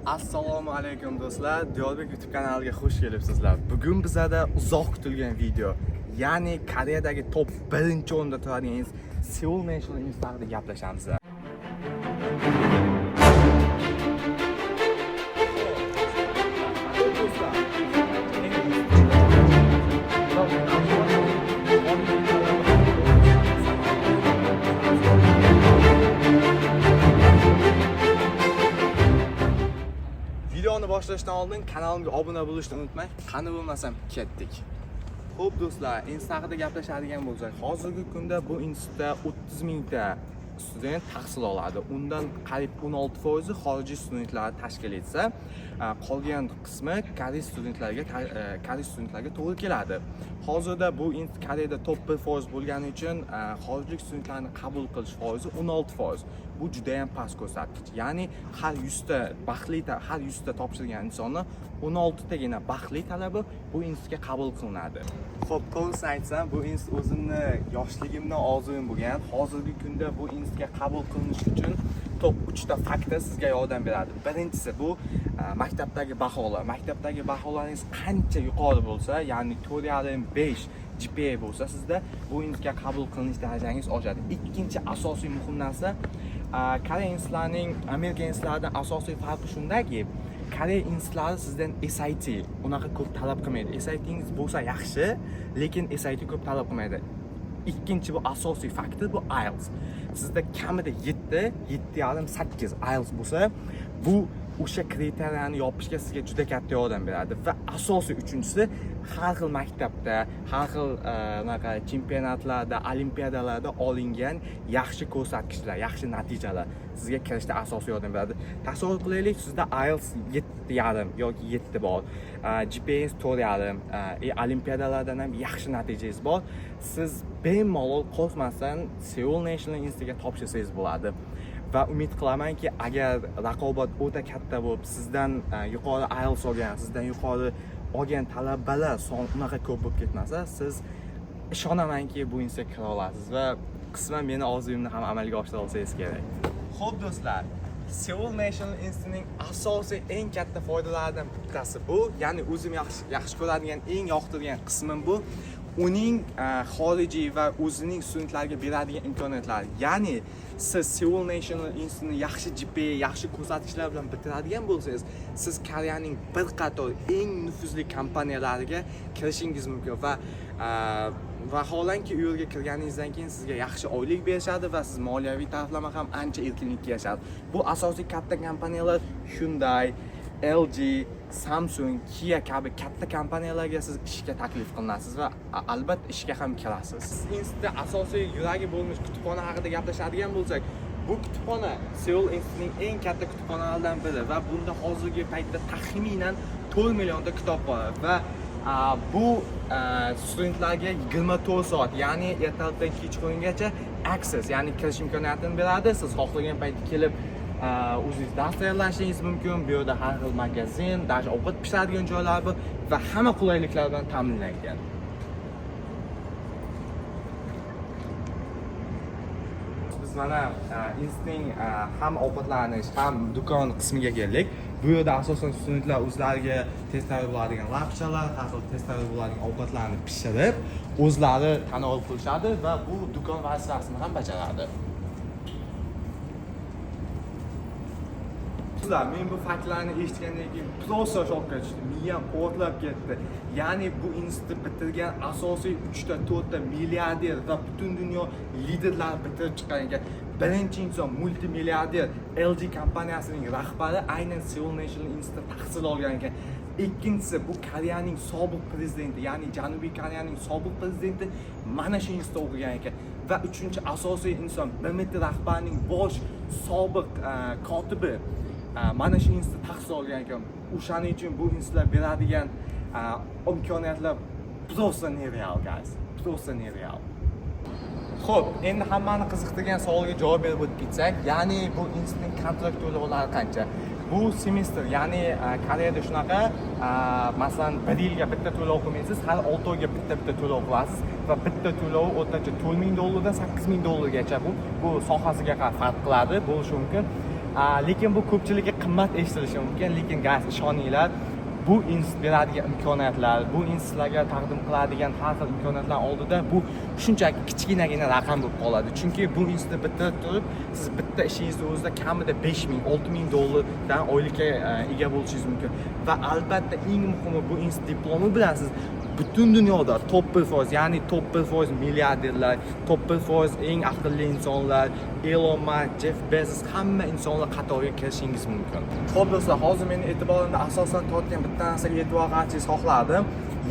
Assalomu alaykum do'stlar, Diyorbek YouTube kanaliga xush kelibsizlar. Bugun bizada uzoq kutilgan video, ya'ni Koreyadagi top 1-o'rinda turadigan Seoul National Institute haqida gaplashamiz. Videoni boshlashdan oldin kanalimga obuna bo'lishni unutmang. Qani bo'lmasam ketdik. Xo'p do'stlar, institut haqida gaplashadigan bo'lsak, hozirgi kunda bu institutda 30 mingta student tahsil oladi. Undan qariyb 16% xorijiy studentlar tashkil etsa, qolgan qismi koreys studentlarga to'g'ri keladi. Hozirda bu institut Koreyada top 1% bo'lgani uchun xorijlik studentlarni qabul qilish foizi 16%. Bu juda ham past ko'rsatkich. Ya'ni har 100 ta topshirgan insonni 16 tagina baxtli talabi bu institutga qabul qilinadi. Xo'p, to'g'risini aytsam, bu institut o'zimni yoshligimdan orzuim bo'lgan. Hozirgi kunda bu institutga qabul qilinish uchun top 3 ta faktor sizga yordam beradi. Birinchisi bu maktabdagi baholar. Maktabdagi baholaringiz qancha yuqori bo'lsa, ya'ni 4.5 GPA bo'lsa, sizda bu institutga qabul qilinish darajangiz oshadi. Ikkinchi asosiy muhim narsa, Koreya institutlarining Amerika institutlaridan asosiy farqi shundaki, Koreya institutlari sizdan SAT unaqa ko'p talab qilmaydi. SATingiz bo'lsa yaxshi, lekin SAT ko'p talab qilmaydi. Ikkinchi bu asosiy faktor bu IELTS. Sizda kamida 7.5, 8 IELTS bo'lsa, bu o'sha kriteriyalarni yopishga sizga juda katta yordam beradi. Va asosiy uchinchisi, har xil maktabda, har xil chempionatlarda, olimpiadalarda olingan yaxshi ko'rsatkichlar, yaxshi natijalar sizga kirishda asosiy yordam beradi. Tasavvur qilaylik, sizda IELTS 7.5 yoki 7 bor, GPA 4.5, olimpiadalardan ham yaxshi natijangiz bor. Siz bemalol qo'rqmasdan Seoul National Institute'ga topshirsangiz bo'ladi. Va umid qilamanki, agar raqobat o'ta katta bo'lib, sizdan yuqori IELTS olgan, sizdan yuqori olgan talabalar soni unaqa ko'p bo'lib ketmasa, siz ishonamanki bu institutga kira olasiz va qisman meni orzuyimni ham amalga oshira olsangiz kerak. Xo'p do'stlar, Seoul National Institute'ning asosiy eng katta foydalaridan bittasi bu, ya'ni o'zim yaxshi ko'radigan, eng yoqtirgan qismim bu, uning xorijiy va o'zining studentlarga beradigan imkoniyatlar. Ya'ni siz Seoul National Institute'ni yaxshi GPA, yaxshi ko'rsatkichlar bilan bitiradigan bo'lsangiz, siz Koreyaning bir qator eng nufuzli kompaniyalariga kirishingiz mumkin va vaholanki u yerga kirganingizdan keyin sizga yaxshi oylik berishadi va siz moliyaviy taraflama ham ancha erkinlikka yashaysiz. Bu asosiy katta kompaniyalar Hyundai, LG, Samsung, Kia kabi katta kompaniyalarga siz ishga taklif qilinasiz va albatta ishga ham kirasiz. Institutda asosiy yuragi bo'lmish kutubxona haqida gaplashadigan bo'lsak, bu kutubxona Seoul Institute'ning eng katta kutubxonalaridan biri va bunda hozirgi paytda taxminan 4 millionta kitob bor va bu studentlarga 24 soat, ya'ni ertalabdan kechqurungacha access, ya'ni kirish imkoniyatini beradi. Siz xohlagan paytda kelib o'zingiz dars tayyorlashingiz mumkin. Bu yerda har xil magazin, даже ovqat pishiradigan joylar bor va hamma qulayliklar bilan ta'minlangan. Biz mana institutning ham ovqatlanish, ham do'kon qismiga keldik. Bu yerda asosan studentlar o'zlariga tez tayyor bo'ladigan lapchalar, har xil tez tayyor bo'ladigan ovqatlarni pishirib, o'zlari tanovul qilishadi va bu do'kon vazifasini ham bajaradi. Men bu faktlarni eshitgandan keyin prosta shokka tushdim. Miyam portlab ketdi. Ya'ni bu institut bitirgan asosiy 3-4 ta milliarder va butun dunyo liderlari bitirib chiqqan ekan. Birinchi inson multimilliarder LG kompaniyasining rahbari aynan Seoul National Institute tahsil olgan ekan. Ikkinchisi bu Koreyaning sobiq prezidenti, ya'ni Janubiy Koreyaning sobiq prezidenti mana shu institutda o'qigan ekan. Va uchinchi asosiy inson MMT rahbarining bosh sobiq kotibi mana shu institut tahsil olgan ekan. O'shaning uchun bu institutlar beradigan imkoniyatlar просто nereal guys. Просто nereal. Xo'p, endi hammani qiziqtirgan savolga javob berib o'tib ketsak, ya'ni bu institutning kontrakt to'lovlari qancha? Bu semestr, ya'ni Koreyada shunaqa, masalan, 1 yilga bitta to'lov qilmaysiz, har 6 oyga bitta to'lov qilasiz va bitta to'lov o'rtacha $4,000 dan $8,000 gacha bu sohasiga qarab farq qiladi, bo'lishi mumkin. Lekin bu ko'pchilikga qimmat eshitilishi mumkin, lekin guys ishoninglar, bu inst beradigan imkoniyatlar, bu instalarga taqdim qiladigan har xil imkoniyatlar oldida bu shunchaki kichkinagina raqam bo'lib qoladi. Chunki bu instani bitirib turib, siz bitta ishingizni o'zida kamida 5000, 6000 dollardan oylikka ega bo'lishingiz mumkin. Va albatta eng muhimi bu inst diplomi bilan siz butun dunyoda top 1%, ya'ni top 1% milliarderlar, top 1% eng aqlli insonlar, Elon Musk, Jeff Bezos hamma insonlar qatoriga kirishingiz mumkin. Xo'p do'stlar, hozir meni e'tiborimni asosan tortgan bitta narsaga e'tibor qaratishni xohladim.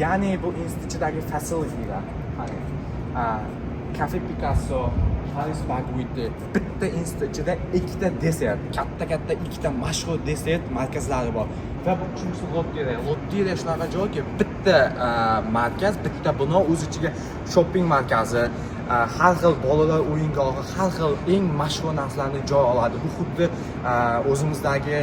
Ya'ni bu institutdagi facilitylar. Cafe Picasso, Harris Bagwiti, bitta institut ichida ikkita desert, katta ikkita mashhur desert markazlari bor. Va bu uchinchisi Lotteria. Lotteria shunaqa joyki, bitta markaz, bitta bino o'z ichiga shopping markazi, har xil bolalar o'yingohi, har xil eng mashhur narsalarni joy oladi. Bu xuddi o'zimizdagi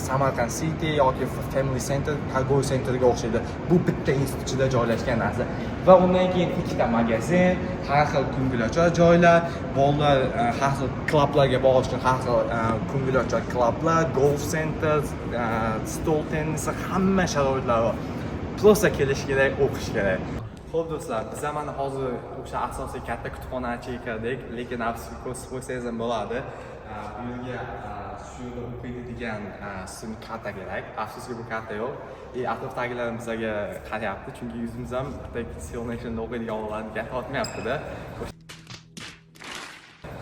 Samarkand City yoki Family Center, Cargo Centerga o'xshaydi. Bu bitta institutda joylashgan narsa. Va undan keyin ikkita magazin, har xil ko'ngilochar joylar, bolalar har xil klublarga borish uchun har xil ko'ngilochar klublar, golf center, stol tennisi, hamma sharoitlar bor. Просто kelish kerak, o'qish kerak. Xo'p do'stlar, biz mana hozir o'sha asosiy katta kutubxonachiga kirdik, lekin afsuski ko'rsatib qo'ysangiz ham bo'ladi. Bu yerga shu yerda o'qiydigan sizning karta kerak. Afsuski bu karta yo'q. Atrofdagilar bizga qarayapti, chunki yuzimiz ham bitta Seoul Nation'da o'qiydigan bolalarga tortmayapti-da.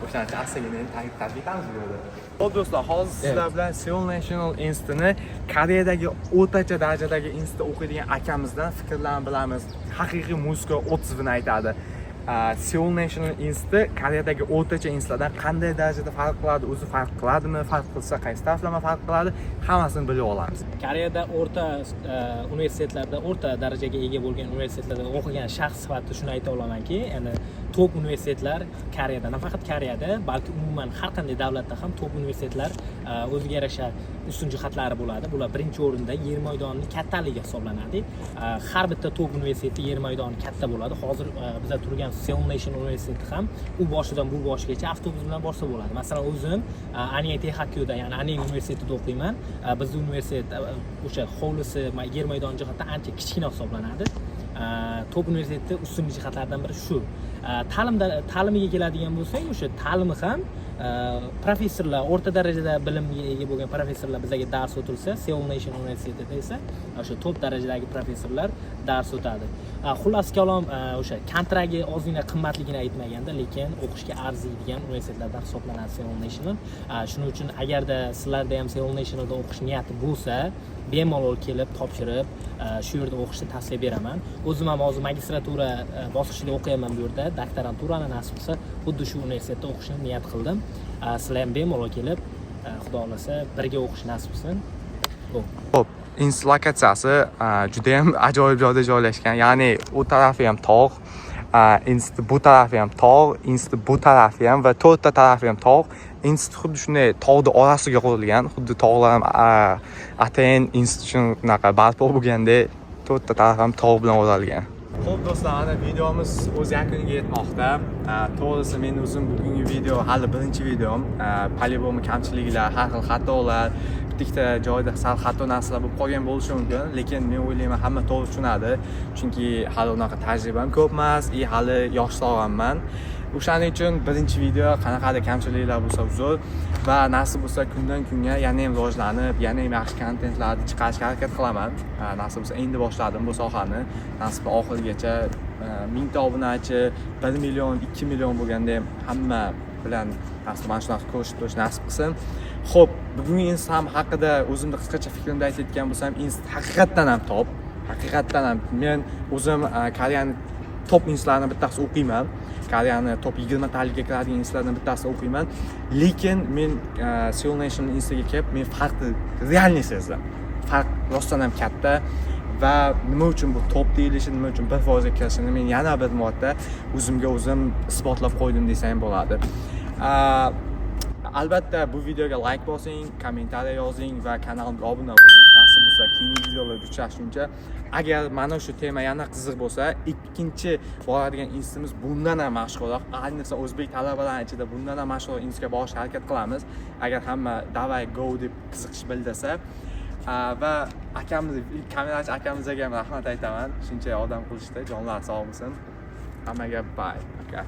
O'shani asligini ta'kidlab etamiz bu yerda. Xo'p do'stlar, hozir sizlar bilan Seoul National Institute'ni Koreyadagi o'rtacha darajadagi institutda o'qiydigan akamizdan fikrlarni bilamiz. Haqiqiy muzika otizini aytadi. Seoul National Institute Koreyadagi o'rtacha institutlardan qanday darajada farq qiladi, o'zi farq qiladimi, farq qilsa qaysi taraflama farq qiladi, hammasini bilib olamiz. Koreyada o'rta universitetlarda, o'rta darajaga ega bo'lgan universitetlarda o'qigan shaxs sifatida shuni ayta olamanki, ya'ni top universitetlar Koreyada, nafaqat Koreyada, balki umuman har qanday davlatda ham top universitetlar o'ziga yarasha ustun jihatlari bo'ladi. Bular birinchi o'rinda yer maydoni kattaligi hisoblanadi. Har bitta top universiteti yer maydoni katta bo'ladi. Hozir biz turgan Seoul National University ham u boshidan bu boshigacha avtobus bilan borsa bo'ladi. Masalan, o'zim Anyang Tehakyoda, ya'ni Anyang universitetida o'qiyman. Bizning universitet o'sha hovlisi yer maydoni jihatdan ancha kichkina hisoblanadi. Top universitetda ustun jihatlardan biri shu. Ta'limiga keladigan bo'lsak, o'sha ta'limi ham professorlar, o'rta darajada bilimga ega bo'lgan professorlar bizga dars o'tilsa, Seoul National Universitetida esa o'sha top darajadagi professorlar dars o'tadi. Xullas kalom, o'sha kontragi ozgina qimmatligini aytmaganda, lekin o'qishga arziydigan universitetlardan hisoblanadi Seoul National. Shuning uchun agarda sizlarda ham Seoul Nationalda o'qish niyati bo'lsa, bemalol kelib topshirib shu yerda o'qishni tavsiya beraman. O'zim ham hozir magistratura bosqichida o'qiyapman bu yerda. Doktoranturani nasib qilsa xuddi shu universitetda o'qishni niyat qildim. Sizlar ham bemalol kelib, xudo xolasa birga o'qish nasib qilsin. Xo'p, institut lokatsiyasi juda ham ajoyib joyda joylashgan. Ya'ni u tarafi ham tog', institut bu tarafi ham tog', institut bu tarafi ham va to'rtta tarafi ham tog'. Institut xuddi shunday tog'ning orasiga qurilgan, xuddi tog'lar ham atayin institut unaqa barpo bo'lganda to'rtta taraf ham tog' bilan o'ralgan. Xo'p do'stlar, mana videomiz o'z yakuniga yetmoqda. To'g'risi men o'zim bugungi video hali birinchi videom. Polibomi kamchiliklar, har xil xatolar, bitta joyda sal xato narsalar bo'lib qolgan bo'lishi mumkin, lekin men o'ylayman hamma to'g'ri tushunadi, chunki hali unaqa tajribam ko'p emas, hali yosh sog'anman. O'shaning uchun birinchi video qanaqadir kamchiliklar bo'lsa uzr va nasib bo'lsa kundan kunga yana ham rivojlanib, yana ham yaxshi kontentlarni chiqarishga harakat qilaman. Nasib bo'lsa endi boshladim bu sohani. Nasib oxirigacha 1000 ta obunachi, 1 million, 2 million bo'lganda ham hamma bilan nasib mana shunaqa ko'rishib turish nasib qilsin. Xo'p, bugungi Instagram haqida o'zimni qisqacha fikrimni aytayotgan bo'lsam, Instagram haqiqatdan ham top. Haqiqatdan ham men o'zim Koreyani top instalarni bittasi o'qiyman. Koreyani top 20 taliga kiradigan instalardan bittasini o'qiyman. Lekin men Seoul National Instaga kelib, men farqni realniy sezdim. Farq rostdan ham katta va nima uchun bu top deyilishi, nima uchun 1% ga kirishini men yana bir marta o'zimga o'zim isbotlab qo'ydim desam bo'ladi. Albatta bu videoga like bosing, kommentariy yozing va kanalimga obuna bo'ling. Nasib bo'lsa keyingi videolarda uchrashguncha. Agar mana shu tema yana qiziq bo'lsa, ikkinchi boradigan institutimiz bundan ham mashhurroq, ayniqsa o'zbek talabalari ichida bundan ham mashhur institutga borishga harakat qilamiz. Agar hamma davay go deb qiziqish bildirsa va akamiz, kamerachi akamizga ham rahmat aytaman. Shuncha yordam qilishdi. Jonlar sog' bo'lsin. Hammaga bye. Okay.